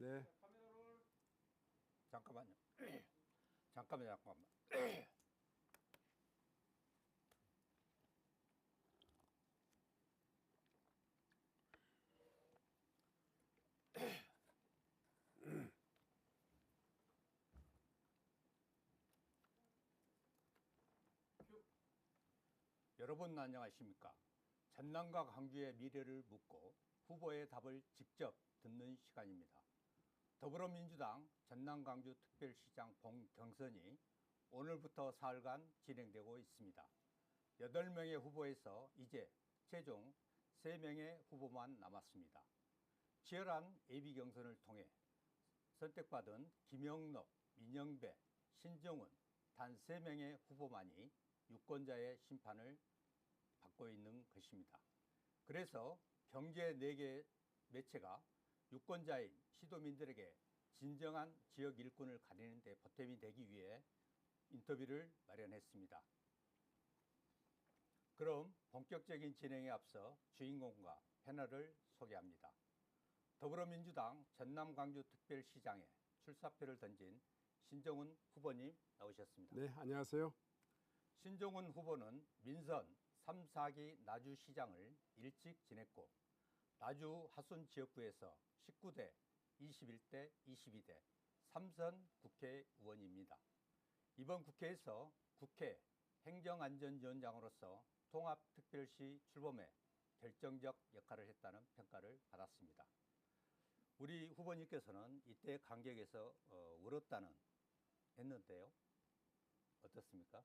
네. 잠깐만요. 잠깐만. 여러분 안녕하십니까? 전남과 광주의 미래를 묻고 후보의 답을 직접 듣는 시간입니다. 더불어민주당 전남 광주 특별시장 본경선이 오늘부터 사흘간 진행되고 있습니다. 8명의 후보에서 이제 최종 3명의 후보만 남았습니다. 치열한 예비 경선을 통해 선택받은 김영록, 민영배, 신정훈 단 3명의 후보만이 유권자의 심판을 받고 있는 것입니다. 그래서 경제 4개 매체가 유권자인 시도민들에게 진정한 지역 일꾼을 가리는 데 보탬이 되기 위해 인터뷰를 마련했습니다. 그럼 본격적인 진행에 앞서 주인공과 패널을 소개합니다. 더불어민주당 전남 광주 특별시장에 출사표를 던진 신정훈 후보님 나오셨습니다. 네, 안녕하세요. 신정훈 후보는 민선 3, 4기 나주시장을 일찍 지냈고 나주 하순 지역구에서 19대, 21대, 22대 3선 국회의원입니다. 이번 국회에서 국회 행정안전위원장으로서 통합특별시 출범에 결정적 역할을 했다는 평가를 받았습니다. 우리 후보님께서는 이때 간격에서 울었다는 했는데요. 어떻습니까?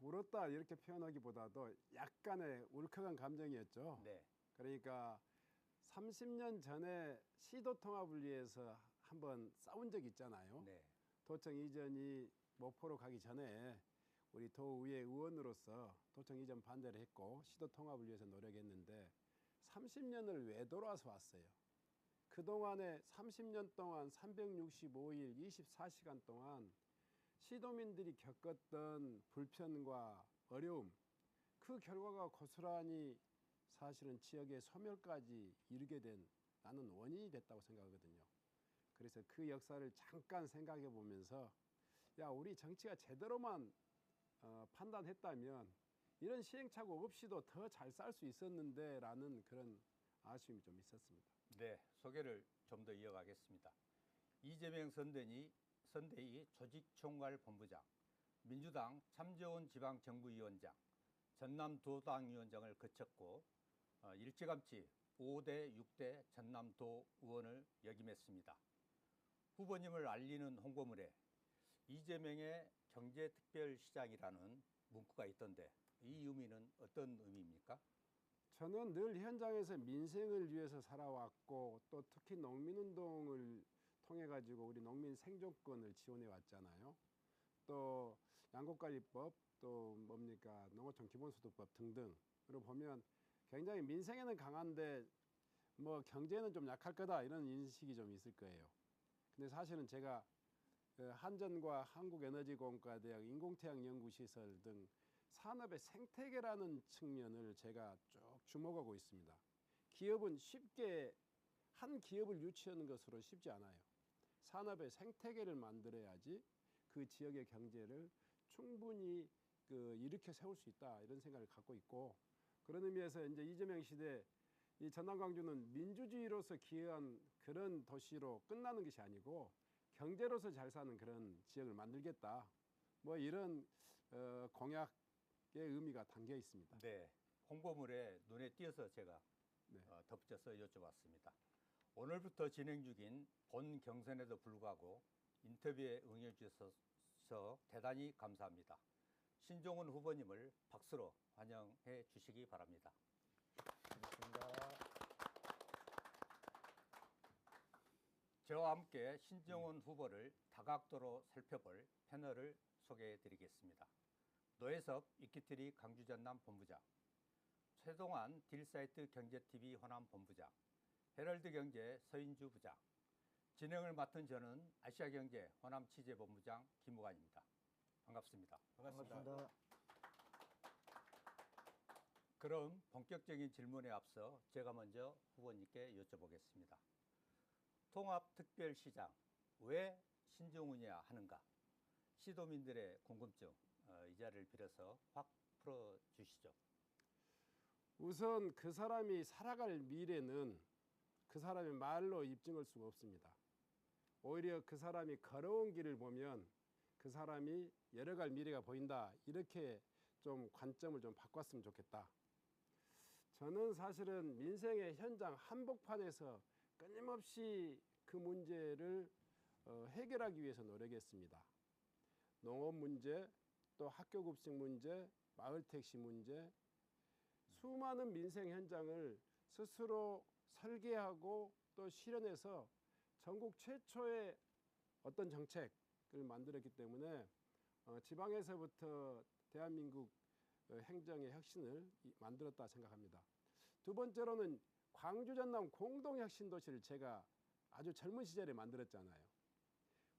울었다 이렇게 표현하기보다도 약간의 울컥한 감정이었죠. 네. 그러니까 30년 전에 시도 통합을 위해서 한번 싸운 적이 있잖아요. 네. 도청 이전이 목포로 가기 전에 우리 도의회 의원으로서 도청 이전 반대를 했고 시도 통합을 위해서 노력했는데 30년을 왜 돌아서 왔어요? 그동안에 30년 동안 365일 24시간 동안 시도민들이 겪었던 불편과 어려움, 그 결과가 고스란히 사실은 지역의 소멸까지 이르게 된 나는 원인이 됐다고 생각하거든요. 그래서 그 역사를 잠깐 생각해 보면서 야, 우리 정치가 제대로만 판단했다면 이런 시행착오 없이도 더 잘 살 수 있었는데 라는 그런 아쉬움이 좀 있었습니다. 네, 소개를 좀 더 이어가겠습니다. 이재명 선대위 조직총괄본부장, 민주당 참재원 지방정부위원장, 전남도당위원장을 거쳤고 일찌감치 5대 6대 전남도 의원을 역임했습니다. 후보님을 알리는 홍보물에 이재명의 경제특별시장이라는 문구가 있던데 이 의미는 어떤 의미입니까? 저는 늘 현장에서 민생을 위해서 살아왔고 또 특히 농민운동을 통해 가지고 우리 농민 생존권을 지원해 왔잖아요. 또 양곡관리법, 또 뭡니까 농어촌 기본소득법 등등으로 보면 굉장히 민생에는 강한데 뭐 경제는 좀 약할 거다 이런 인식이 좀 있을 거예요. 근데 사실은 제가 한전과 한국에너지공과대학 인공태양연구시설 등 산업의 생태계라는 측면을 제가 쭉 주목하고 있습니다. 기업은 쉽게 한 기업을 유치하는 것으로 쉽지 않아요. 산업의 생태계를 만들어야지 그 지역의 경제를 충분히 일으켜 세울 수 있다 이런 생각을 갖고 있고, 그런 의미에서 이제 이재명 시대 이 전남 광주는 민주주의로서 기여한 그런 도시로 끝나는 것이 아니고 경제로서 잘 사는 그런 지역을 만들겠다. 뭐 이런 공약의 의미가 담겨 있습니다. 네, 홍보물에 눈에 띄어서 제가 덧붙여서 여쭤봤습니다. 오늘부터 진행 중인 본 경선에도 불구하고 인터뷰에 응해주셔서 대단히 감사합니다. 신정훈 후보님을 박수로 환영해 주시기 바랍니다. 고맙습니다. 저와 함께 신정훈 후보를 다각도로 살펴볼 패널을 소개해 드리겠습니다. 노혜섭 위키트리 광주전남 본부장, 최동환 딜사이트 경제TV 호남 본부장, 헤럴드 경제 서인주 부장, 진행을 맡은 저는 아시아경제 호남 취재본부장 김우관입니다. 반갑습니다. 반갑습니다. 그럼 본격적인 질문에 앞서 제가 먼저 후보님께 여쭤보겠습니다. 통합특별시장 왜 신정훈이야 하는가? 시도민들의 궁금증 이 자리를 빌어서 확 풀어주시죠. 우선 그 사람이 살아갈 미래는 그 사람의 말로 입증할 수가 없습니다. 오히려 그 사람이 걸어온 길을 보면 그 사람이 열어갈 미래가 보인다. 이렇게 좀 관점을 좀 바꿨으면 좋겠다. 저는 사실은 민생의 현장 한복판에서 끊임없이 그 문제를 해결하기 위해서 노력했습니다. 농업 문제, 또 학교 급식 문제, 마을 택시 문제, 수많은 민생 현장을 스스로 설계하고 또 실현해서 전국 최초의 어떤 정책을 만들었기 때문에 지방에서부터 대한민국 행정의 혁신을 만들었다 생각합니다. 두 번째로는 광주 전남 공동혁신도시를 제가 아주 젊은 시절에 만들었잖아요.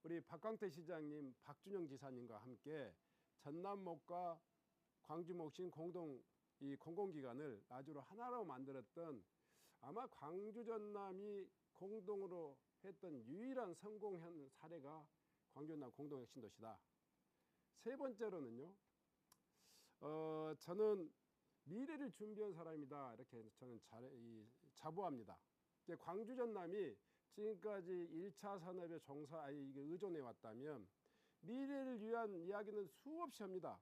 우리 박광태 시장님, 박준영 지사님과 함께 전남목과 광주목신 공공기관을 나주로 하나로 만들었던 아마 광주 전남이 공동으로 했던 유일한 성공 사례가 광주 전남 공동혁신도시다. 세 번째로는요. 저는 미래를 준비한 사람이다 이렇게 저는 자부합니다. 이제 광주 전남이 지금까지 1차 산업에 의존해 왔다면 미래를 위한 이야기는 수없이 합니다.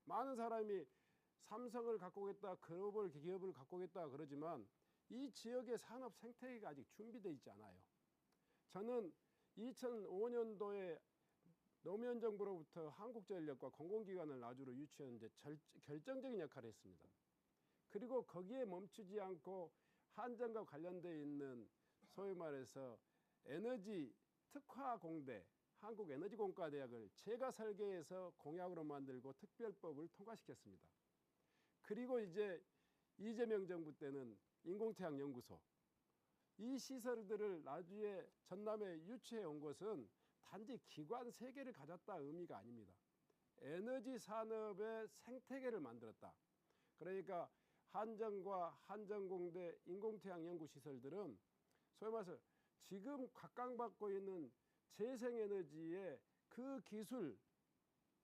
많은 사람이 삼성을 갖고 오겠다, 글로벌 기업을 갖고 오겠다 그러지만 이 지역의 산업 생태계가 아직 준비되어 있지 않아요. 저는 2005년도에 노무현 정부로부터 한국전력과 공공기관을 나주로 유치하는데 결정적인 역할을 했습니다. 그리고 거기에 멈추지 않고 한전과 관련되어 있는 소위 말해서 에너지 특화 공대, 한국에너지공과대학을 제가 설계해서 공약으로 만들고 특별법을 통과시켰습니다. 그리고 이제 이재명 정부 때는 인공태양연구소, 이 시설들을 나주에 전남에 유치해 온 것은 단지 기관 3개를 가졌다 의미가 아닙니다. 에너지 산업의 생태계를 만들었다. 그러니까 한전과 한전공대 인공태양 연구시설들은 소위 말해서 지금 각광받고 있는 재생에너지의 그 기술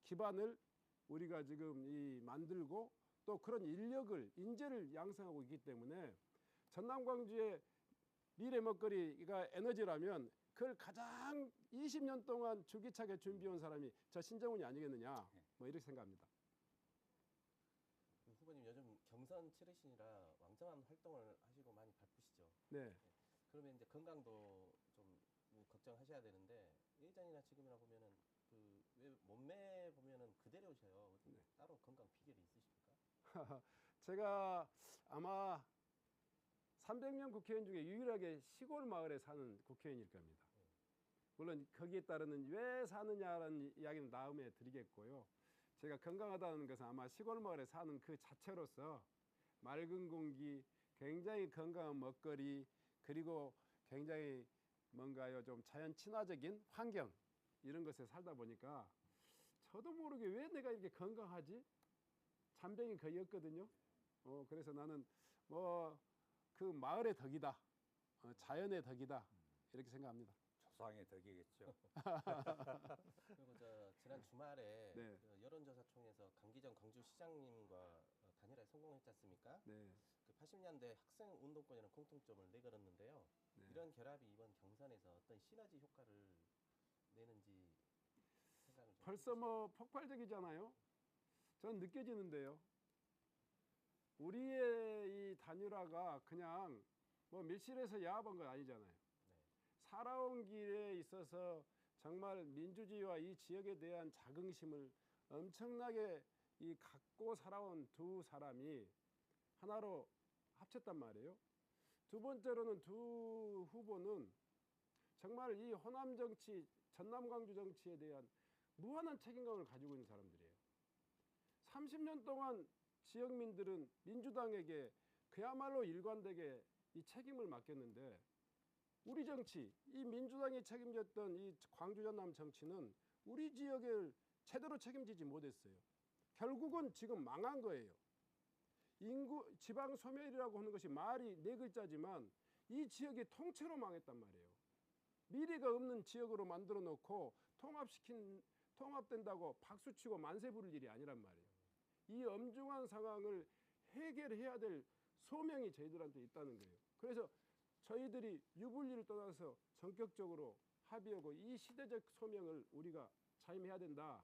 기반을 우리가 지금 만들고 또 그런 인재를 양성하고 있기 때문에 전남 광주의 미래 먹거리가 에너지라면 그걸 가장 20년 동안 줄기차게 준비해온 사람이 저 신정훈이 아니겠느냐, 뭐 이렇게 생각합니다. 후보님 요즘 경선 치르시느라 왕성한 활동을 하시고 많이 바쁘시죠? 네. 그러면 이제 건강도 좀 걱정하셔야 되는데 예전이나 지금이나 보면은 왜 몸매 보면은 그대로셔요. 네. 따로 건강 비결이 있으십니까? 제가 아마 300명 국회의원 중에 유일하게 시골 마을에 사는 국회의원일 겁니다. 물론 거기에 따르는 왜 사느냐라는 이야기는 다음에 드리겠고요. 제가 건강하다는 것은 아마 시골 마을에 사는 그 자체로서 맑은 공기, 굉장히 건강한 먹거리, 그리고 굉장히 뭔가요 좀 자연 친화적인 환경 이런 것에 살다 보니까 저도 모르게 왜 내가 이렇게 건강하지? 잔병이 거의 없거든요. 그래서 나는 그 마을의 덕이다, 자연의 덕이다 이렇게 생각합니다. 조상의 덕이겠죠. 그리고 지난 주말에 네. 그 여론조사총에서 강기정 광주시장님과 단일화에 성공했지 않습니까? 네. 그 80년대 학생 운동권이라는 공통점을 내걸었는데요. 네. 이런 결합이 이번 경선에서 어떤 시너지 효과를 내는지 생각을 좀 벌써 폭발적이잖아요. 저는 느껴지는데요. 우리의 이 단일화가 그냥 밀실에서 야합한 건 아니잖아요. 네. 살아온 길에 있어서 정말 민주주의와 이 지역에 대한 자긍심을 엄청나게 갖고 살아온 두 사람이 하나로 합쳤단 말이에요. 두 번째로는 두 후보는 정말 이 호남 정치, 전남 광주 정치에 대한 무한한 책임감을 가지고 있는 사람들이에요. 30년 동안 지역민들은 민주당에게 그야말로 일관되게 이 책임을 맡겼는데 우리 정치, 이 민주당이 책임졌던 이 광주 전남 정치는 우리 지역을 제대로 책임지지 못했어요. 결국은 지금 망한 거예요. 지방 소멸이라고 하는 것이 말이 4글자지만 이 지역이 통째로 망했단 말이에요. 미래가 없는 지역으로 만들어 놓고 통합된다고 박수치고 만세 부를 일이 아니란 말이에요. 이 엄중한 상황을 해결해야 될 소명이 저희들한테 있다는 거예요. 그래서 저희들이 유불리를 떠나서 전격적으로 합의하고 이 시대적 소명을 우리가 자임해야 된다.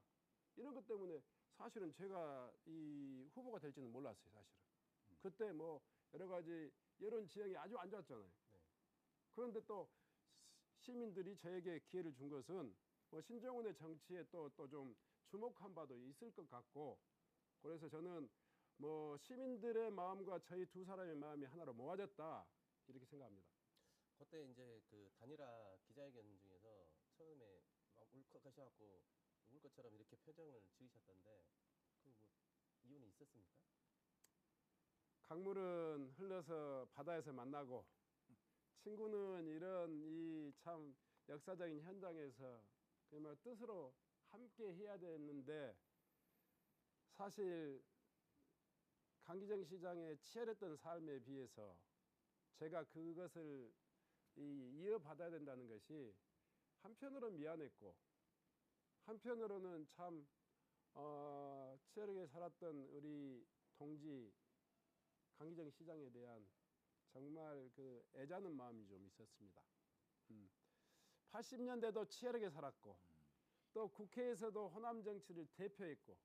이런 것 때문에 사실은 제가 이 후보가 될지는 몰랐어요, 사실은. 그때 뭐 여러 가지 여론 지형이 아주 안 좋았잖아요. 네. 그런데 또 시민들이 저에게 기회를 준 것은 뭐 신정훈의 정치에 또 좀 주목한 바도 있을 것 같고, 그래서 저는 뭐 시민들의 마음과 저희 두 사람의 마음이 하나로 모아졌다 이렇게 생각합니다. 그때 이제 그 단일화 기자회견 중에서 처음에 막 울컥하셔갖고 울 것처럼 이렇게 표정을 지으셨던데 그 뭐 이유는 있었습니까? 강물은 흘러서 바다에서 만나고 친구는 이런 이 참 역사적인 현장에서 그야말로 뜻으로 함께 해야 되는데, 사실 강기정 시장의 치열했던 삶에 비해서 제가 그것을 이어받아야 된다는 것이 한편으로는 미안했고 한편으로는 참 치열하게 살았던 우리 동지 강기정 시장에 대한 정말 그 애자는 마음이 좀 있었습니다. 80년대도 치열하게 살았고 또 국회에서도 호남 정치를 대표했고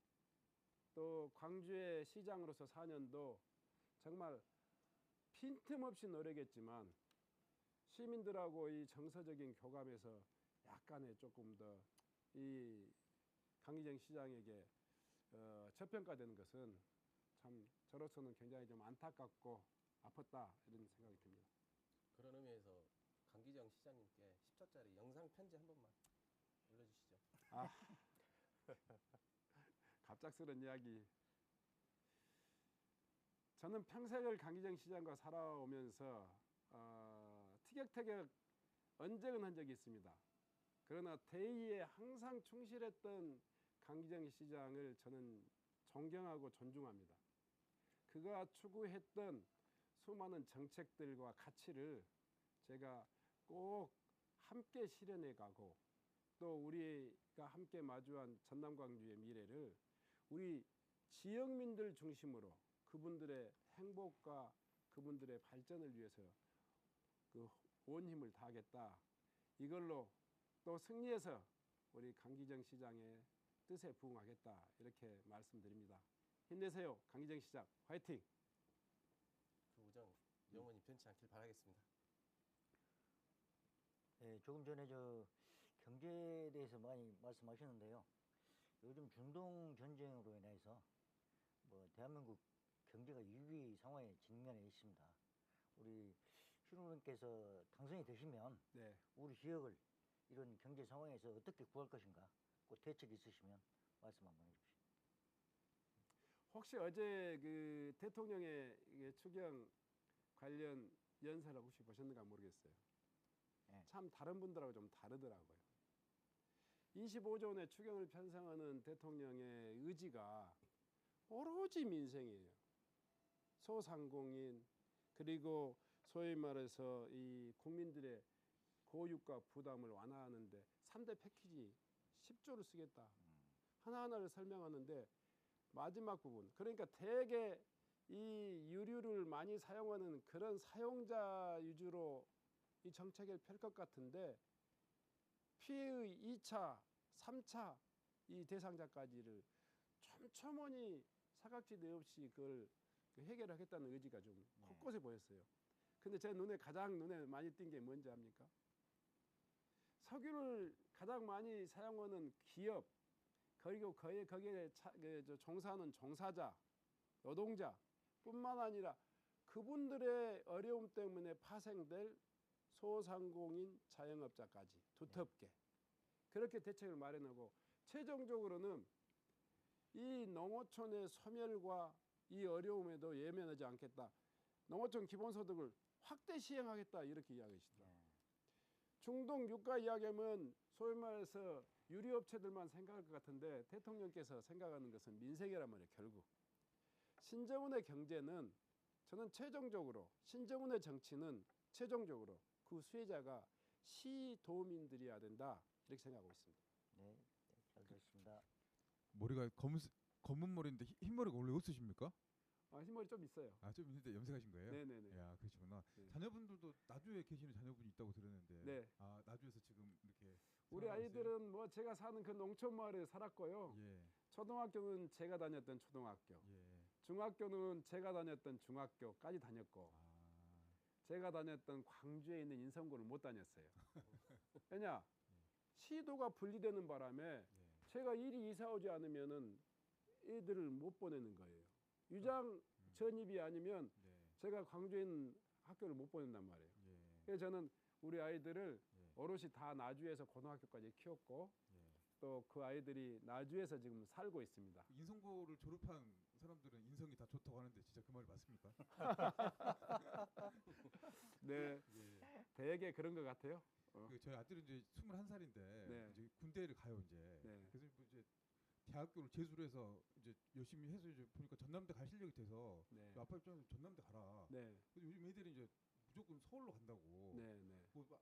또 광주의 시장으로서 4년도 정말 빈틈없이 노력했지만 시민들하고 이 정서적인 교감에서 약간의 조금 더 이 강기정 시장에게 저평가되는 것은 참 저로서는 굉장히 좀 안타깝고 아팠다 이런 생각이 듭니다. 그런 의미에서 강기정 시장님께 10초짜리 영상 편지 한 번만 올려주시죠. 아, 갑작스런 이야기. 저는 평생을 강기정 시장과 살아오면서 티격태격 언쟁은 한 적이 있습니다. 그러나 대의에 항상 충실했던 강기정 시장을 저는 존경하고 존중합니다. 그가 추구했던 수많은 정책들과 가치를 제가 꼭 함께 실현해 가고 또 우리가 함께 마주한 전남 광주의 미래를 우리 지역민들 중심으로 그분들의 행복과 그분들의 발전을 위해서 그 온 힘을 다하겠다. 이걸로 또 승리해서 우리 강기정 시장의 뜻에 부응하겠다 이렇게 말씀드립니다. 힘내세요, 강기정 시장, 화이팅! 그 우정 영원히 변치 않길 바라겠습니다. 네, 조금 전에 저 경제에 대해서 많이 말씀하셨는데요. 요즘 중동 전쟁으로 인해서 뭐 대한민국 경제가 위기 상황에 직면해 있습니다. 우리 신우님께서 당선이 되시면 네. 우리 지역을 이런 경제 상황에서 어떻게 구할 것인가, 그 대책 있으시면 말씀 한번 해주십시오. 혹시 어제 그 대통령의 추경 관련 연설을 혹시 보셨는가 모르겠어요. 네. 참 다른 분들하고 좀 다르더라고요. 25조 원의 추경을 편성하는 대통령의 의지가 오로지 민생이에요. 소상공인 그리고 소위 말해서 이 국민들의 고유가 부담을 완화하는데 3대 패키지 10조를 쓰겠다. 하나하나를 설명하는데 마지막 부분, 그러니까 대개 이 유류를 많이 사용하는 그런 사용자 위주로 이 정책을 펼 것 같은데 피해의 2차, 3차 이 대상자까지를 촘촘하니 사각지대 없이 그걸 해결하겠다는 의지가 좀 곳곳에 보였어요. 근데 제 가장 눈에 많이 띈 게 뭔지 압니까? 석유를 가장 많이 사용하는 기업, 그리고 거기에 종사하는 종사자, 노동자 뿐만 아니라 그분들의 어려움 때문에 파생될 소상공인 자영업자까지 두텁게 그렇게 대책을 마련하고 최종적으로는 이 농어촌의 소멸과 이 어려움에도 예면하지 않겠다. 농어촌 기본소득을 확대 시행하겠다 이렇게 이야기하시더라고요. 중동 유가 이야기하면 소위 말해서 유리업체들만 생각할 것 같은데 대통령께서 생각하는 것은 민생이란 말이에요. 결국 신정훈의 경제는 저는 최종적으로 신정훈의 정치는 최종적으로 그 수혜자가 시도민들이 해야 된다 이렇게 생각하고 있습니다. 네, 잘 들었습니다. 머리가 검은 머리인데 흰머리가 원래 없으십니까? 흰머리 좀 있어요. 아, 좀 있는데 염색하신 거예요? 네네네. 야, 그러시구나. 네. 자녀분들도 나주에 계시는 자녀분이 있다고 들었는데. 네. 아, 나주에서 지금 이렇게 우리 생활하고 있어요? 아이들은 뭐 제가 사는 그 농촌 마을에 살았고요. 예. 초등학교는 제가 다녔던 초등학교, 예. 중학교는 제가 다녔던 중학교까지 다녔고, 아. 제가 다녔던 광주에 있는 인성고를 못 다녔어요. 왜냐? 시도가 분리되는 바람에 예. 제가 일이 이사 오지 않으면은 애들을 못 보내는 거예요. 유장 전입이 아니면 네. 제가 광주에 있는 학교를 못 보낸단 말이에요. 예. 그래서 저는 우리 아이들을 예. 오롯이 다 나주에서 고등학교까지 키웠고 예. 또 그 아이들이 나주에서 지금 살고 있습니다. 인성고를 졸업한 사람들은 인성이 다 좋다고 하는데 진짜 그 말이 맞습니까? 네, 예. 되게 그런 것 같아요. 그 저희 아들은 이제 21살인데 네. 이제 군대를 가요 이제. 네. 그래서 뭐 이제 대학교를 재수를 해서 이제 열심히 해서 이제 보니까 전남대 갈 실력이 돼서 네, 아빠 입장에서 전남대 가라. 네, 근데 요즘 애들이 이제 무조건 서울로 간다고. 네, 네, 무조건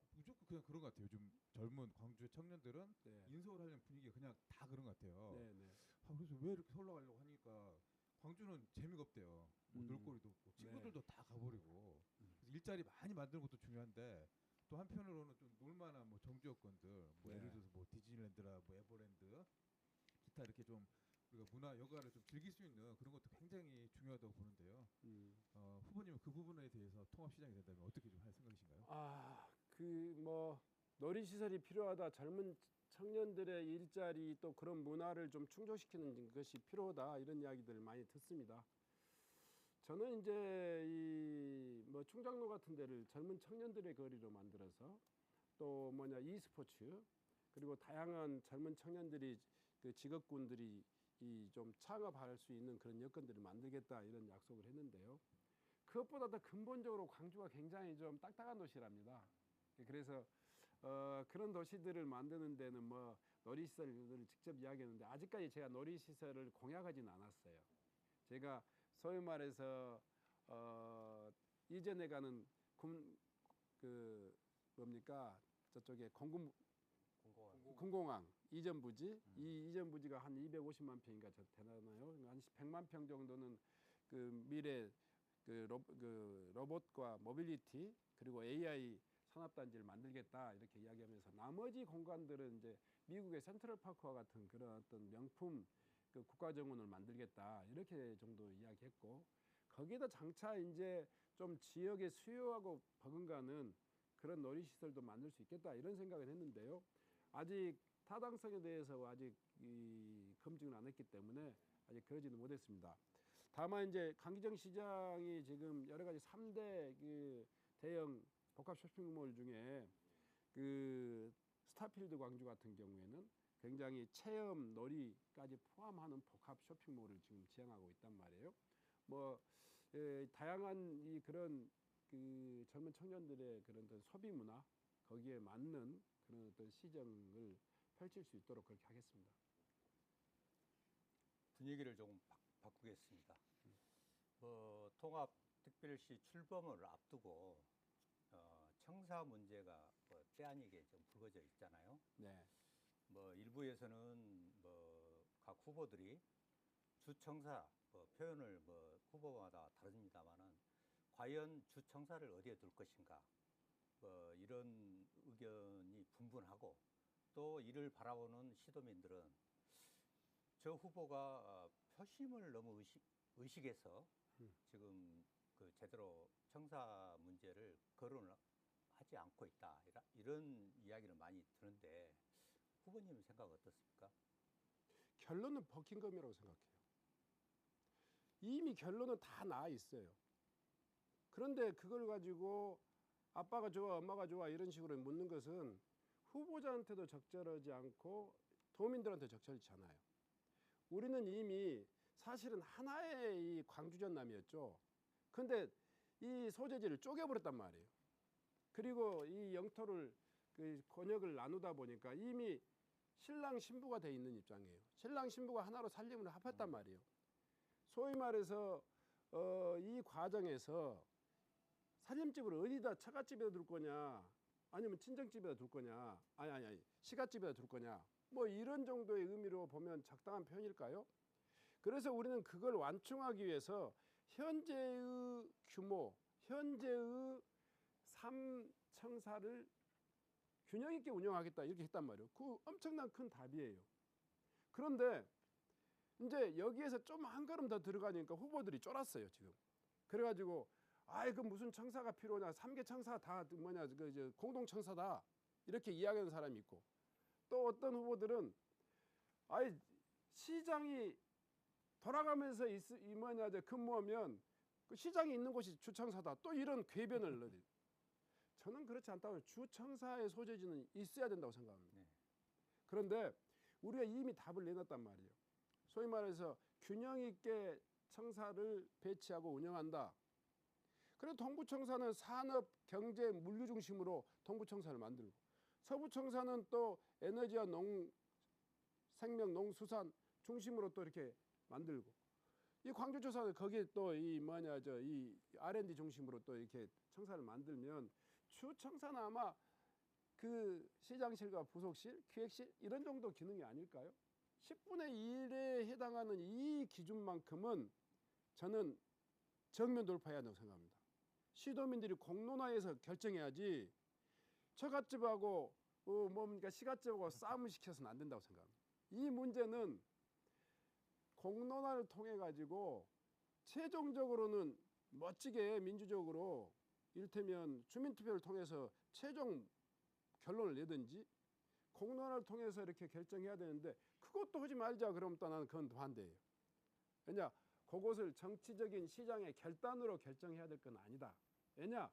그냥 그런 것 같아요. 요즘 젊은 광주의 청년들은 네, 인서울 하려는 분위기가 그냥 다 그런 것 같아요. 네, 네. 그래서 왜 이렇게 서울로 가려고 하니까 광주는 재미가 없대요. 뭐 놀거리도 없고 친구들도 다 가버리고. 그래서 일자리 많이 만드는 것도 중요한데 또 한편으로는 좀 놀만한 뭐 정주 여건들, 뭐 네. 예를 들어서 뭐 디즈니랜드라 뭐 에버랜드, 기타 이렇게 좀 우리가 문화 여가를 좀 즐길 수 있는 그런 것도 굉장히 중요하다고 보는데요. 후보님은 그 부분에 대해서 통합 시장이 된다면 어떻게 좀 할 생각이신가요? 그 뭐 놀이시설이 필요하다. 젊은 청년들의 일자리 또 그런 문화를 좀 충족시키는 것이 필요하다. 이런 이야기들을 많이 듣습니다. 저는 이제 이 뭐 충장로 같은 데를 젊은 청년들의 거리로 만들어서 또 뭐냐 e스포츠 그리고 다양한 젊은 청년들이 그 직업군들이 이 좀 창업할 수 있는 그런 여건들을 만들겠다 이런 약속을 했는데요. 그것보다 더 근본적으로 광주가 굉장히 좀 딱딱한 도시랍니다. 그래서 그런 도시들을 만드는 데는 뭐 놀이시설을 직접 이야기했는데 아직까지 제가 놀이시설을 공약하지는 않았어요. 제가 소위 말해서 이전에 가는 그 뭡니까 저쪽에 공공항 이전 부지 이 이전 부지가 한 250만 평인가 되나요? 한 100만 평 정도는 그 미래 그 로봇과 모빌리티 그리고 AI 산업단지를 만들겠다 이렇게 이야기하면서 나머지 공간들은 이제 미국의 센트럴파크와 같은 그런 어떤 명품 그 국가정원을 만들겠다 이렇게 정도 이야기했고 거기에다 장차 이제 좀 지역의 수요하고 버금가는 그런 놀이시설도 만들 수 있겠다 이런 생각을 했는데요. 아직 타당성에 대해서 아직 검증을 안 했기 때문에 아직 그러지는 못했습니다. 다만 이제 강기정 시장이 지금 여러 가지 3대 그 대형 복합 쇼핑몰 중에 그 스타필드 광주 같은 경우에는 굉장히 체험 놀이까지 포함하는 복합 쇼핑몰을 지금 지향하고 있단 말이에요. 뭐 다양한 이 그런 그 젊은 청년들의 그런 어떤 소비 문화 거기에 맞는 그런 어떤 시정을 펼칠 수 있도록 그렇게 하겠습니다. 분위기를 조금 바꾸겠습니다. 뭐 통합특별시 출범을 앞두고 청사 문제가 뭐 때아니게 좀 불거져 있잖아요. 네. 뭐 일부에서는 뭐 각 후보들이 주청사 뭐 표현을 뭐 후보마다 다릅니다만은 과연 주청사를 어디에 둘 것인가 뭐 이런 의견이 분분하고 또 이를 바라보는 시도민들은 저 후보가 표심을 너무 의식해서 지금 그 제대로 청사 문제를 거론을 하지 않고 있다 이런 이야기를 많이 드는데 후보님 생각 어떻습니까? 결론은 버킹엄이라고 생각해요. 이미 결론은 다 나와 있어요. 그런데 그걸 가지고 아빠가 좋아 엄마가 좋아 이런 식으로 묻는 것은 후보자한테도 적절하지 않고 도민들한테 적절치 않아요. 우리는 이미 사실은 하나의 이 광주 전남이었죠. 근데 이 소재지를 쪼개버렸단 말이에요. 그리고 이 영토를 그 권역을 나누다 보니까 이미 신랑 신부가 돼 있는 입장이에요. 신랑 신부가 하나로 살림을 합했단 말이에요. 소위 말해서 이 과정에서 살림집을 어디다 처갓집에 둘 거냐 아니면 친정집에다 둘 거냐, 아니 시가집에다 둘 거냐, 뭐 이런 정도의 의미로 보면 적당한 표현일까요? 그래서 우리는 그걸 완충하기 위해서 현재의 규모, 현재의 삼청사를 균형 있게 운영하겠다 이렇게 했단 말이에요. 그 엄청난 큰 답이에요. 그런데 이제 여기에서 좀 한 걸음 더 들어가니까 후보들이 쫄았어요 지금. 그래가지고 아이 그 무슨 청사가 필요냐, 3개 청사 다 뭐냐 그 공동 청사다 이렇게 이야기하는 사람이 있고, 또 어떤 후보들은 아이 시장이 돌아가면서 이 뭐냐 근무하면 그 시장이 있는 곳이 주청사다, 또 이런 궤변을 넣어요. 저는 그렇지 않다고, 주청사의 소재지는 있어야 된다고 생각합니다. 네. 그런데 우리가 이미 답을 내놨단 말이에요. 소위 말해서 균형 있게 청사를 배치하고 운영한다. 그래서 동부청사는 산업, 경제, 물류 중심으로 동부청사를 만들고, 서부청사는 또 에너지와 생명, 농수산 중심으로 또 이렇게 만들고, 이 광주청사는 거기에 또 이 뭐냐 이 R&D 중심으로 또 이렇게 청사를 만들면 주청사는 아마 그 시장실과 부속실, 기획실 이런 정도 기능이 아닐까요? 10분의 1에 해당하는 이 기준만큼은 저는 정면 돌파해야 한다고 생각합니다. 시도민들이 공론화해서 결정해야지 처갓집하고 뭡니까 시갓집하고 싸움을 시켜서는 안 된다고 생각합니다. 이 문제는 공론화를 통해 가지고 최종적으로는 멋지게 민주적으로 이를테면 주민투표를 통해서 최종 결론을 내든지 공론화를 통해서 이렇게 결정해야 되는데, 그것도 하지 말자 그러면 또 나는 그건 반대예요. 왜냐, 그것을 정치적인 시장의 결단으로 결정해야 될 건 아니다. 왜냐,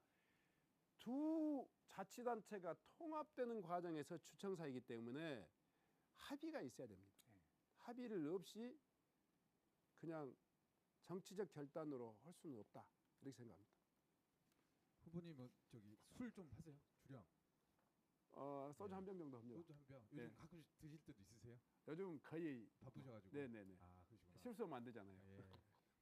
두 자치단체가 통합되는 과정에서 주청사이기 때문에 합의가 있어야 됩니다. 합의를 없이 그냥 정치적 결단으로 할 수는 없다 이렇게 생각합니다. 후보님은 저기 술 좀 하세요? 주량. 소주 네. 한 병 정도 합니다. 소주 한 병. 요즘 네. 가끔씩 드실 때도 있으세요? 요즘 거의 바쁘셔가지고. 네네네. 아 그러시구나. 실수하면 안 되잖아요. 예.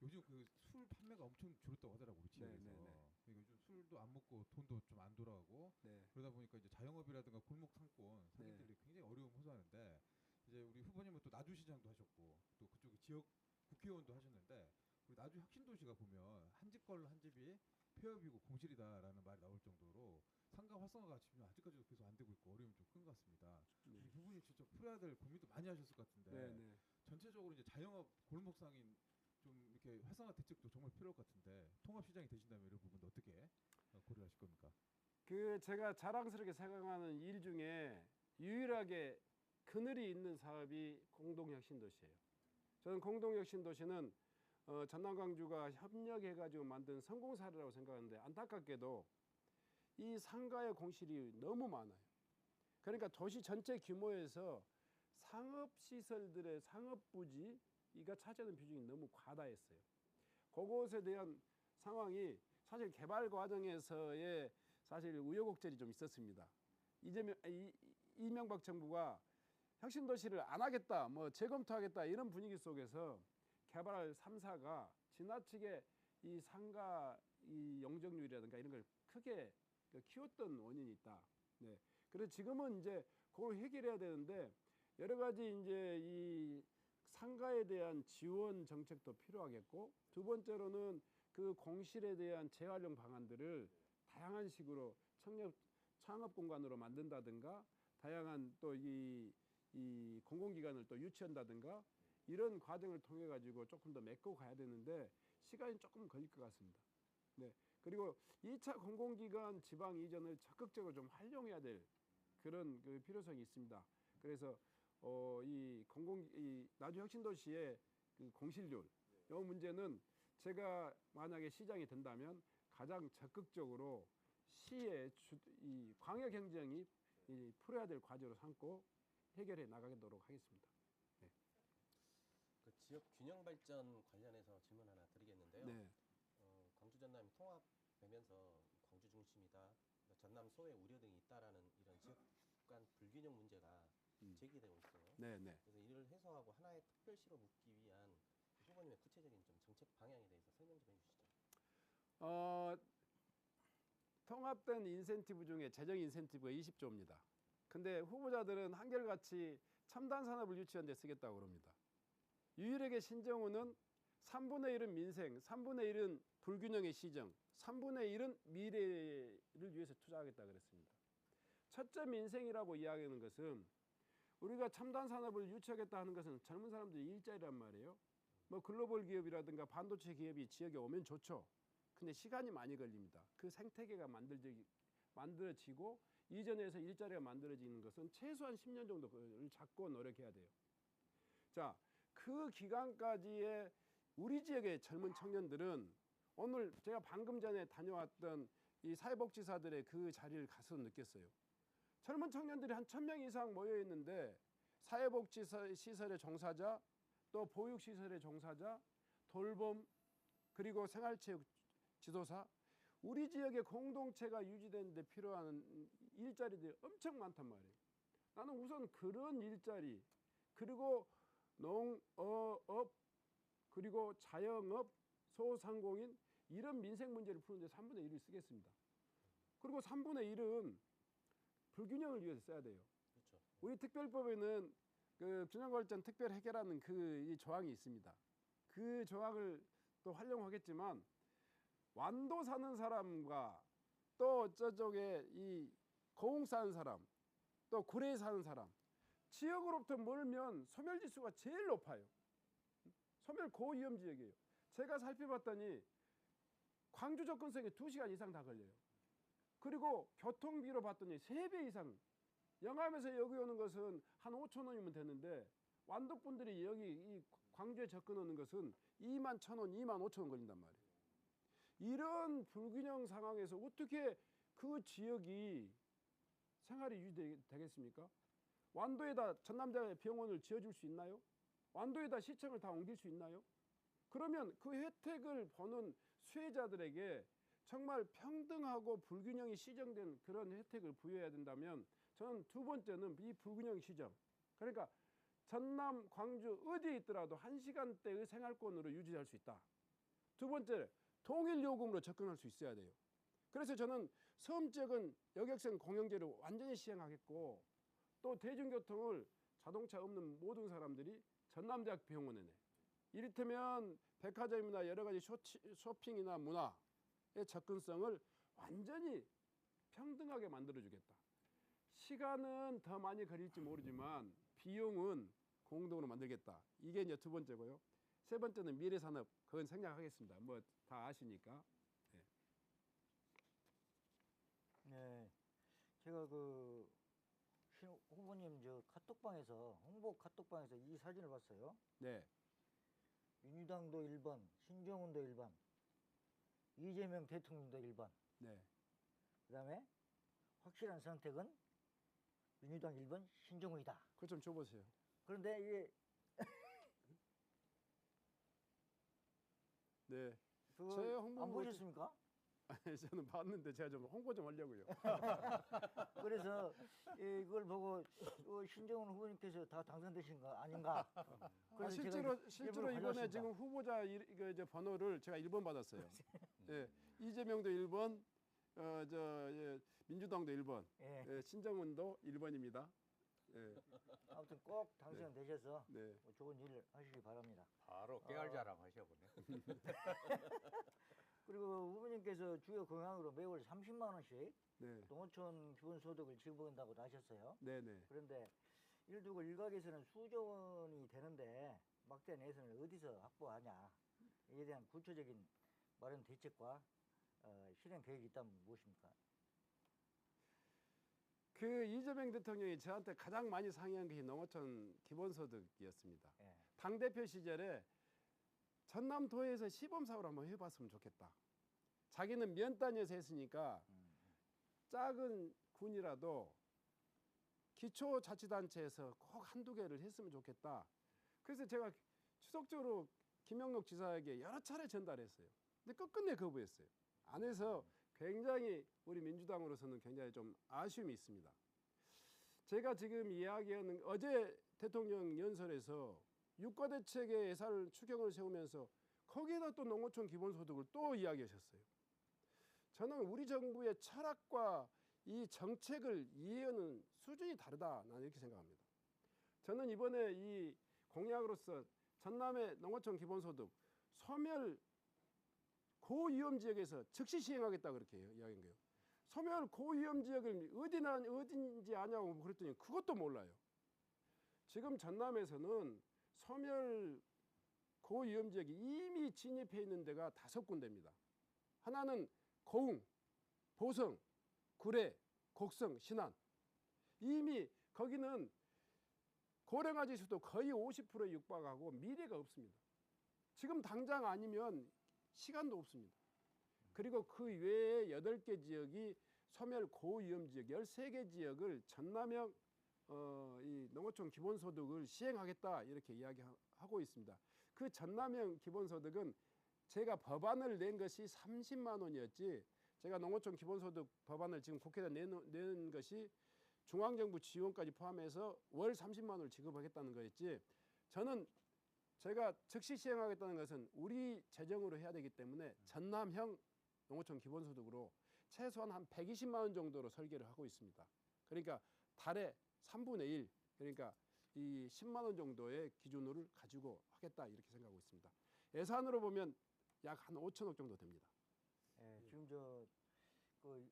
요즘 그 술 판매가 엄청 줄었다고 하더라고 우리 지역에서. 네네네. 그러니까 요즘 술도 안 먹고 돈도 좀 안 돌아가고 네. 그러다 보니까 이제 자영업이라든가 골목 상권 네. 상인들이 굉장히 어려움 호소하는데, 이제 우리 후보님은 또 나주시장도 하셨고 또 그쪽 지역 국회의원도 하셨는데, 우리 나주 혁신도시가 보면 한 집 걸 한 집이 폐업이고 공실이다라는 말이 나올 정도로 상가 활성화가 지금 아직까지도 계속 안 되고 있고 어려움이 좀 큰 것 같습니다. 네. 이 부분이 진짜 풀어야 될 고민도 많이 하셨을 것 같은데, 네네. 전체적으로 이제 자영업 골목 상인 좀 이렇게 활성화 대책도 정말 필요할 것 같은데, 통합 시장이 되신다면 이런 부분도 어떻게 고려하실 겁니까? 그 제가 자랑스럽게 생각하는 일 중에 유일하게 그늘이 있는 사업이 공동혁신도시예요. 저는 공동혁신도시는 전남 광주가 협력해가지고 만든 성공 사례라고 생각하는데, 안타깝게도 이 상가의 공실이 너무 많아요. 그러니까 도시 전체 규모에서 상업시설들의 상업부지가 차지하는 비중이 너무 과다했어요. 그것에 대한 상황이 사실 개발 과정에서의 사실 우여곡절이 좀 있었습니다. 이명박 정부가 혁신도시를 안 하겠다, 뭐 재검토하겠다 이런 분위기 속에서 개발 3사가 지나치게 이 상가 이 용적률이라든가 이런 걸 크게 키웠던 원인이 있다. 네. 그래서 지금은 이제 그걸 해결해야 되는데, 여러 가지 이제 이 상가에 대한 지원 정책도 필요하겠고, 두 번째로는 그 공실에 대한 재활용 방안들을 다양한 식으로 창업 공간으로 만든다든가, 다양한 또 이 공공기관을 또 유치한다든가, 이런 과정을 통해 가지고 조금 더 메꿔 가야 되는데 시간이 조금 걸릴 것 같습니다. 네. 그리고 2차 공공기관 지방 이전을 적극적으로 좀 활용해야 될 그런 그 필요성이 있습니다. 그래서 이 나주 혁신도시의 그 공실률, 이 문제는 제가 만약에 시장이 된다면 가장 적극적으로 시의 이 광역 행정이 풀어야 될 과제로 삼고 해결해 나가도록 하겠습니다. 네. 그 지역 균형 발전 관련해서 질문 하나 드리겠는데요. 네. 광주 전남이 통합되면서 광주 중심이다, 전남 소외 우려 등이 있다라는 이런 지역 간 불균형 문제가 제기되고 있어요. 네네. 그래서 이를 해소하고 하나의 특별시로 묶기 위한 후보님의 구체적인 좀 정책 방향에 대해서 설명 좀 해주시죠. 통합된 인센티브 중에 재정 인센티브가 20조입니다. 근데 후보자들은 한결같이 첨단 산업을 유치하는 데 쓰겠다고 그럽니다. 유일하게 신정훈은 3분의 1은 민생, 3분의 1은 불균형의 시정, 3분의 1은 미래를 위해서 투자하겠다 그랬습니다. 첫째 민생이라고 이야기하는 것은 우리가 첨단 산업을 유치하겠다 하는 것은 젊은 사람들이 일자리란 말이에요. 뭐 글로벌 기업이라든가 반도체 기업이 지역에 오면 좋죠. 근데 시간이 많이 걸립니다. 그 생태계가 만들어지고 이전에서 일자리가 만들어지는 것은 최소한 10년 정도를 잡고 노력해야 돼요. 자, 그 기간까지의 우리 지역의 젊은 청년들은 오늘 제가 방금 전에 다녀왔던 이 사회복지사들의 그 자리를 가서 느꼈어요. 젊은 청년들이 한 1000명 이상 모여 있는데 사회복지시설의 종사자, 또 보육시설의 종사자, 돌봄, 그리고 생활체육 지도사, 우리 지역의 공동체가 유지되는 데 필요한 일자리들이 엄청 많단 말이에요. 나는 우선 그런 일자리, 그리고 농어업, 그리고 자영업, 소상공인 이런 민생 문제를 푸는데 3분의 1을 쓰겠습니다. 그리고 3분의 1은 불균형을 위해서 써야 돼요. 그렇죠. 우리 특별법에는 그 균형발전 특별 해결하는 이 조항이 있습니다. 그 조항을 또 활용하겠지만 완도 사는 사람과 또 저쪽에 이 고흥 사는 사람, 또 구례에 사는 사람, 지역으로부터 멀면 소멸지수가 제일 높아요. 소멸 고위험 지역이에요. 제가 살펴봤더니 광주 접근성에 2시간 이상 다 걸려요. 그리고 교통비로 봤더니 3배 이상. 영암에서 여기 오는 것은 한 5천 원이면 되는데 완도 분들이 여기 이 광주에 접근하는 것은 21,000원, 25,000원 걸린단 말이에요. 이런 불균형 상황에서 어떻게 그 지역이 생활이 유지되겠습니까? 완도에다 전남대 병원을 지어줄 수 있나요? 완도에다 시청을 다 옮길 수 있나요? 그러면 그 혜택을 보는 수혜자들에게 정말 평등하고 불균형이 시정된 그런 혜택을 부여해야 된다면 저는 두 번째는 이 불균형 시정. 그러니까 전남, 광주 어디에 있더라도 1시간대의 생활권으로 유지할 수 있다. 두 번째, 동일 요금으로 접근할 수 있어야 돼요. 그래서 저는 섬 지역은 여객선 공영제를 완전히 시행하겠고 또 대중교통을 자동차 없는 모든 사람들이 전남대학 병원에 내. 이를테면 백화점이나 여러 가지 쇼핑이나 문화의 접근성을 완전히 평등하게 만들어주겠다. 시간은 더 많이 걸릴지 모르지만 비용은 공동으로 만들겠다. 이게 이제 두 번째고요. 세 번째는 미래산업. 그건 생략하겠습니다. 뭐 다 아시니까. 네. 네, 제가 그 후보님 저 카톡방에서 홍보 카톡방에서 이 사진을 봤어요. 네. 민주당도 1번, 신정훈도 1번, 이재명 대통령도 1번. 네. 그다음에 확실한 선택은 민주당 1번 신정훈이다. 그거 좀 줘보세요. 그런데 이게 네. 그거 제 홍보 안 보셨습니까? 아니, 저는 봤는데 제가 좀 홍보 좀 하려고요. 그래서 이걸 보고 신정훈 후보님께서 다 당선되신 거 아닌가? 그래서 실제로 제가 일부러 이번에 가져왔습니다. 지금 후보자 이거 이제 번호를 제가 1번 받았어요. 예. 이재명도 1번, 민주당도 1번, 예. 신정훈도 1번입니다. 예. 아무튼 꼭 당선되셔서 네. 뭐 좋은 일을 하시기 바랍니다. 바로 깨알 자랑 하셔보네. 그리고 후보님께서 주요 공약으로 매월 30만 원씩 네. 농어촌 기본소득을 지급한다고 하셨어요. 네네. 그런데 이를 두고 일각에서는 수조 원이 되는데 막대한 예산을 어디서 확보하냐, 이에 대한 구체적인 마련 대책과 실행 계획이 있다면 무엇입니까? 그 이재명 대통령이 저한테 가장 많이 상의한 것이 농어촌 기본소득이었습니다. 예. 당대표 시절에 전남도에서 시범사업을 한번 해봤으면 좋겠다. 자기는 면 단위에서 했으니까 작은 군이라도 기초자치단체에서 꼭 한두 개를 했으면 좋겠다. 그래서 제가 추석적으로 김영록 지사에게 여러 차례 전달했어요. 근데 끝끝내 거부했어요. 안 해서 굉장히 우리 민주당으로서는 굉장히 좀 아쉬움이 있습니다. 제가 지금 이야기하는 어제 대통령 연설에서 유가대책의 예산을 추경을 세우면서 거기에다 또 농어촌 기본소득을 또 이야기하셨어요. 저는 우리 정부의 철학과 이 정책을 이해하는 수준이 다르다, 나는 이렇게 생각합니다. 저는 이번에 이 공약으로서 전남의 농어촌 기본소득 소멸 고위험 지역에서 즉시 시행하겠다 그렇게 이야기한 거예요. 소멸 고위험 지역을 어딘지 아냐고 그랬더니 그것도 몰라요. 지금 전남에서는 소멸 고위험 지역이 이미 진입해 있는 데가 5군데입니다. 하나는 고흥, 보성, 구례, 곡성, 신안. 이미 거기는 고령화 지수도 거의 50%에 육박하고 미래가 없습니다. 지금 당장 아니면 시간도 없습니다. 그리고 그 외에 8개 지역이 소멸 고위험 지역 13개 지역을 전남형 이 농어촌 기본소득을 시행하겠다 이렇게 이야기하고 있습니다. 그 전남형 기본소득은 제가 법안을 낸 것이 30만 원이었지, 제가 농어촌 기본소득 법안을 지금 국회에다 낸 것이 중앙정부 지원까지 포함해서 월 30만 원을 지급하겠다는 거였지, 저는 제가 즉시 시행하겠다는 것은 우리 재정으로 해야 되기 때문에 전남형 농어촌 기본소득으로 최소한 한 120만 원 정도로 설계를 하고 있습니다. 그러니까 달에 3분의 1, 그러니까 이 10만 원 정도의 기준으로 가지고 하겠다 이렇게 생각하고 있습니다. 예산으로 보면 약 한 5천억 정도 됩니다. 예, 지금 그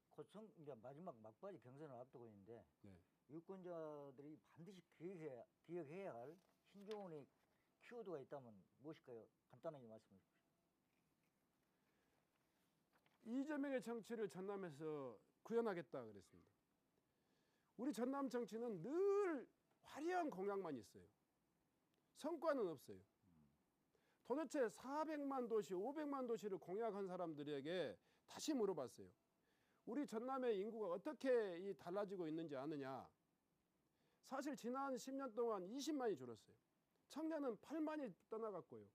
고청 이제 마지막 막바지 경선을 앞두고 있는데 네. 유권자들이 반드시 기억해야 할 신종원의 키워드가 있다면 무엇일까요? 간단하게 말씀해 주십시오. 이재명의 정치를 전남에서 구현하겠다 그랬습니다. 우리 전남 정치는 늘 화려한 공약만 있어요. 성과는 없어요. 도대체 400만 도시, 500만 도시를 공약한 사람들에게 다시 물어봤어요. 우리 전남의 인구가 어떻게 달라지고 있는지 아느냐. 사실 지난 10년 동안 20만이 줄었어요. 청년은 8만이 떠나갔고요.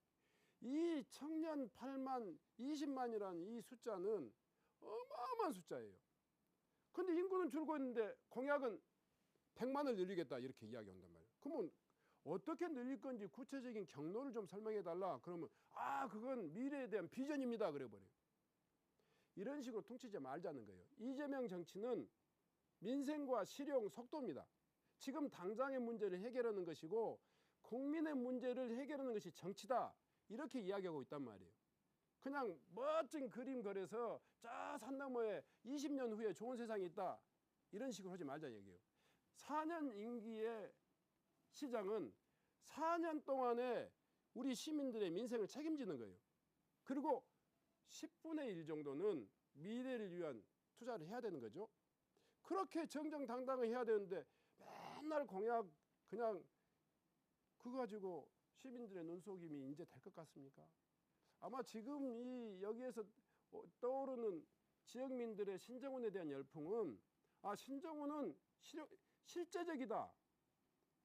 이 청년 8만, 20만이라는 이 숫자는 어마어마한 숫자예요. 근데 인구는 줄고 있는데 공약은 100만을 늘리겠다 이렇게 이야기한단 말이에요. 그러면 어떻게 늘릴 건지 구체적인 경로를 좀 설명해 달라. 그러면 그건 미래에 대한 비전입니다 그래 버려요. 이런 식으로 퉁치지 말자는 거예요. 이재명 정치는 민생과 실용, 속도입니다. 지금 당장의 문제를 해결하는 것이고 국민의 문제를 해결하는 것이 정치다 이렇게 이야기하고 있단 말이에요. 그냥 멋진 그림 그려서 저 산 너머에 20년 후에 좋은 세상이 있다 이런 식으로 하지 말자 얘기예요. 4년 임기의 시장은 4년 동안에 우리 시민들의 민생을 책임지는 거예요. 그리고 10분의 1 정도는 미래를 위한 투자를 해야 되는 거죠. 그렇게 정정당당히 해야 되는데 맨날 공약 그냥 그거 가지고 시민들의 눈속임이 이제 될 것 같습니까? 아마 지금 여기에서 떠오르는 지역민들의 신정훈에 대한 열풍은 신정훈은 실제적이다,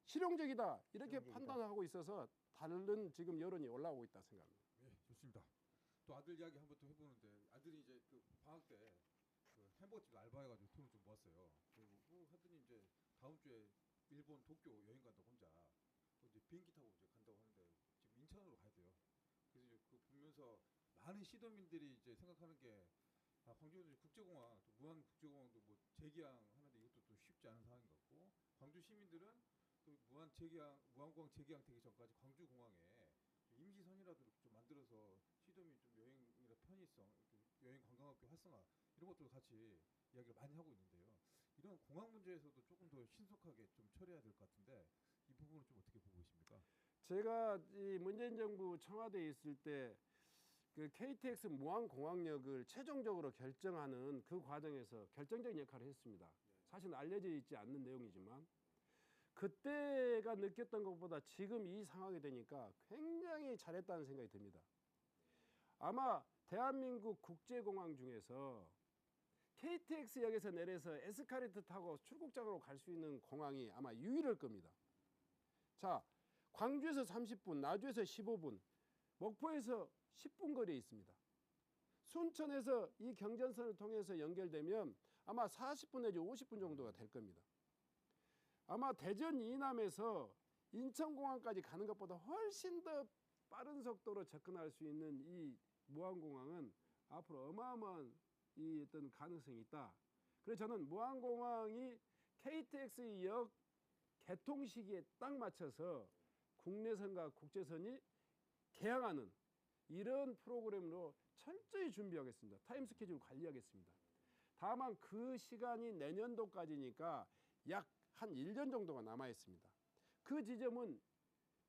실용적이다 이렇게 실용적이다. 판단하고 있어서 다른 지금 여론이 올라오고 있다 생각합니다. 네, 좋습니다. 또 아들 이야기 한번 또 해보는데 아들이 이제 그 방학 때 그 햄버거집 알바해가지고 돈을 좀 모았어요. 그리고 하더니 이제 다음 주에 일본 도쿄 여행 간다고 혼자 이제 비행기 타고 이제 간다고 하는데 지금 인천으로 가야 돼요. 그래서 이제 그 보면서 많은 시도민들이 이제 생각하는 게 광주 국제공항, 또 무안 국제공항도 뭐 재개항하는데 이것도 또 쉽지 않은 상황인 것 같고 광주 시민들은 또 무안공항 재개항 되기 전까지 광주공항에 임시선이라도 좀 만들어서 시도민 좀 여행이나 편의성, 여행 관광업계 활성화 이런 것들 같이 이야기를 많이 하고 있는데요. 이런 공항 문제에서도 조금 더 신속하게 좀 처리해야 될 것 같은데 이 부분은 좀 어떻게 보고 계십니까? 제가 이 문재인 정부 청와대에 있을 때 그 KTX 무안공항역을 최종적으로 결정하는 그 과정에서 결정적인 역할을 했습니다. 사실 알려져 있지 않는 내용이지만 그때가 느꼈던 것보다 지금 이 상황이 되니까 굉장히 잘했다는 생각이 듭니다. 아마 대한민국 국제공항 중에서 KTX역에서 내려서 에스카레이터 타고 출국장으로 갈 수 있는 공항이 아마 유일할 겁니다. 자, 광주에서 30분, 나주에서 15분, 목포에서 10분 거리에 있습니다. 순천에서 이 경전선을 통해서 연결되면 아마 40분 내지 50분 정도가 될 겁니다. 아마 대전 이남에서 인천공항까지 가는 것보다 훨씬 더 빠른 속도로 접근할 수 있는 이 무안공항은 앞으로 어마어마한 이 어떤 가능성이 있다. 그래서 저는 무안공항이 KTX 역 개통 시기에 딱 맞춰서 국내선과 국제선이 개항하는 이런 프로그램으로 철저히 준비하겠습니다. 타임 스케줄 관리하겠습니다. 다만 그 시간이 내년도까지니까 약 한 1년 정도가 남아 있습니다. 그 지점은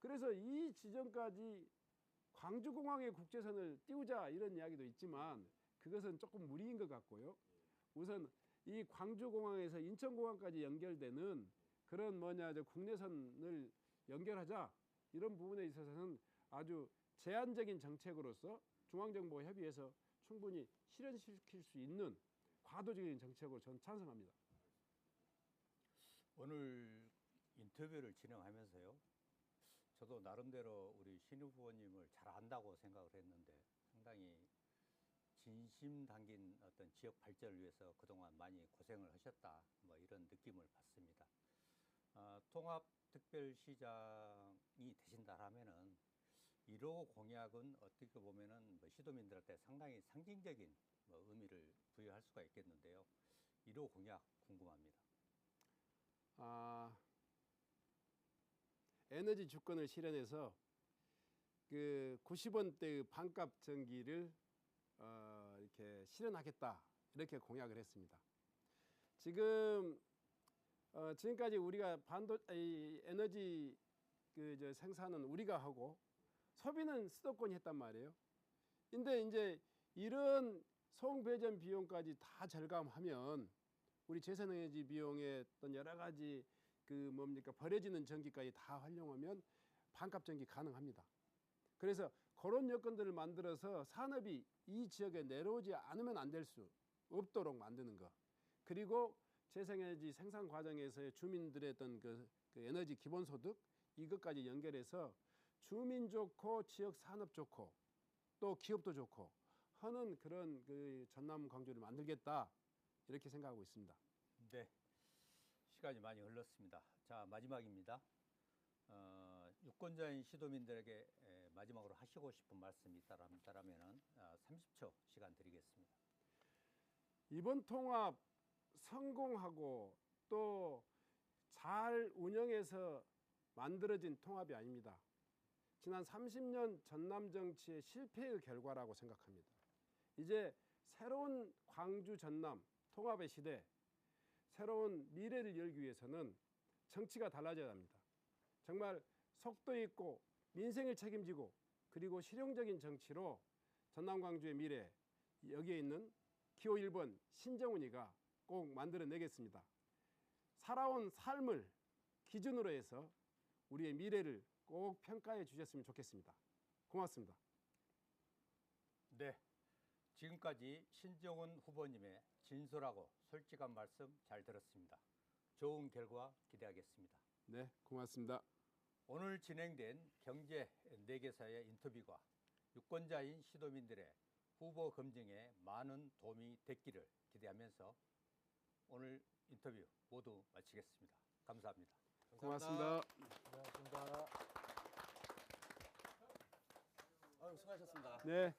그래서 이 지점까지 광주공항에 국제선을 띄우자 이런 이야기도 있지만 그것은 조금 무리인 것 같고요. 우선 이 광주공항에서 인천공항까지 연결되는 그런 국내선을 연결하자 이런 부분에 있어서는 아주 제한적인 정책으로서 중앙정보협의회에서 충분히 실현시킬 수 있는 과도적인 정책으로 저는 찬성합니다. 오늘 인터뷰를 진행하면서요. 저도 나름대로 우리 신우 후보님을 잘 안다고 생각을 했는데 상당히 진심 담긴 어떤 지역 발전을 위해서 그동안 많이 고생을 하셨다. 뭐 이런 느낌을 받습니다. 통합특별시장이 되신다라면은 1호 공약은 어떻게 보면은 뭐 시도민들한테 상당히 상징적인 뭐 의미를 부여할 수가 있겠는데요. 1호 공약 궁금합니다. 에너지 주권을 실현해서 그 90원대의 반값 전기를 이렇게 실현하겠다 이렇게 공약을 했습니다. 지금까지 우리가 에너지 생산은 우리가 하고 소비는 수도권이 했단 말이에요. 근데 이제 이런 송배전 비용까지 다 절감하면 우리 재생에너지 비용의 어떤 여러 가지 버려지는 전기까지 다 활용하면 반값 전기 가능합니다. 그래서 그런 여건들을 만들어서 산업이 이 지역에 내려오지 않으면 안 될 수 없도록 만드는 것. 그리고 재생에너지 생산 과정에서의 주민들의 어떤 그 에너지 기본소득 이것까지 연결해서 주민 좋고 지역 산업 좋고 또 기업도 좋고 하는 그런 전남 광주를 만들겠다 이렇게 생각하고 있습니다. 네, 시간이 많이 흘렀습니다. 자, 마지막입니다. 유권자인 시도민들에게 마지막으로 하시고 싶은 말씀이 있다라면 30초 시간 드리겠습니다. 이번 통합 성공하고 또 잘 운영해서 만들어진 통합이 아닙니다. 지난 30년 전남 정치의 실패의 결과라고 생각합니다. 이제 새로운 광주 전남 통합의 시대, 새로운 미래를 열기 위해서는 정치가 달라져야 합니다. 정말 속도 있고 민생을 책임지고 그리고 실용적인 정치로 전남 광주의 미래 여기에 있는 기호 1번 신정훈이가 꼭 만들어내겠습니다. 살아온 삶을 기준으로 해서 우리의 미래를 꼭 평가해 주셨으면 좋겠습니다. 고맙습니다. 네, 지금까지 신정훈 후보님의 진솔하고 솔직한 말씀 잘 들었습니다. 좋은 결과 기대하겠습니다. 네, 고맙습니다. 오늘 진행된 경제 4개사의 인터뷰가 유권자인 시도민들의 후보 검증에 많은 도움이 됐기를 기대하면서 오늘 인터뷰 모두 마치겠습니다. 감사합니다. 고맙습니다. 고맙습니다. 아유, 수고하셨습니다. 네.